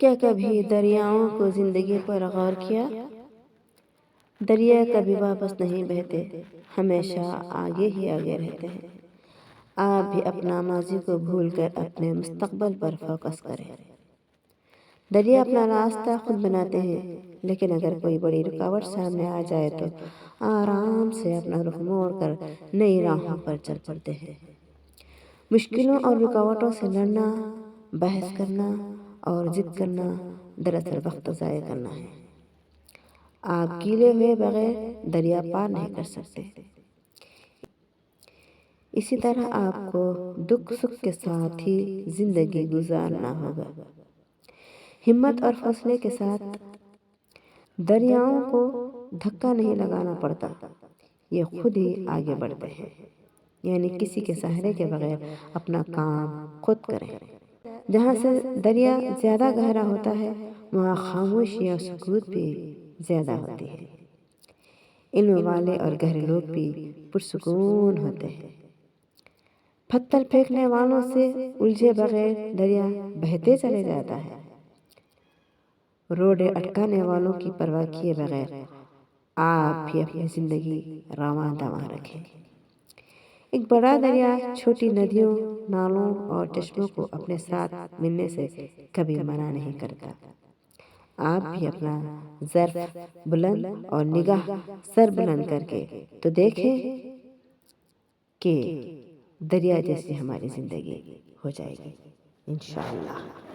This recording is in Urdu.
کیا کبھی دریاؤں کو زندگی پر غور کیا؟ دریا کبھی واپس نہیں بہتے، ہمیشہ آگے ہی آگے رہتے ہیں۔ آپ بھی اپنا ماضی کو بھول کر اپنے مستقبل پر فوکس کریں۔ دریا اپنا راستہ خود بناتے ہیں، لیکن اگر کوئی بڑی رکاوٹ سامنے آ جائے تو آرام سے اپنا رخ موڑ کر نئی راہوں پر چل پڑتے ہیں۔ مشکلوں اور رکاوٹوں سے لڑنا، بحث کرنا اور ضد کرنا دراصل وقت ضائع کرنا ہے۔ آپ گیلے ہوئے بغیر دریا پار نہیں کر سکتے۔ اسی طرح آپ کو دکھ سکھ کے ساتھ ہی زندگی گزارنا ہوگا۔ ہمت اور حوصلے کے ساتھ دریاؤں کو دھکا نہیں لگانا پڑتا، یہ خود ہی آگے بڑھتے ہیں۔ یعنی کسی کے سہارے کے بغیر اپنا کام خود کریں۔ جہاں سے دریا زیادہ گہرا ہوتا ہے، وہاں خاموشی اور سکوت بھی زیادہ ہوتی ہے۔ علم والے اور گہرے لوگ بھی پرسکون ہوتے ہیں۔ پتھر پھینکنے والوں سے الجھے بغیر دریا بہتے چلے جاتا ہے۔ روڑے اٹکانے والوں کی پرواہ کیے بغیر آپ بھی اپنی زندگی رواں دواں رکھیں۔ ایک بڑا دریا چھوٹی ندیوں، نالوں اور چشموں کو اپنے ساتھ ملنے سے کبھی منع نہیں کرتا۔ آپ بھی اپنا ظرف بلند اور نگاہ سر بلند کر کے تو دیکھیں کہ دریا جیسی ہماری زندگی ہو جائے گی انشاءاللہ۔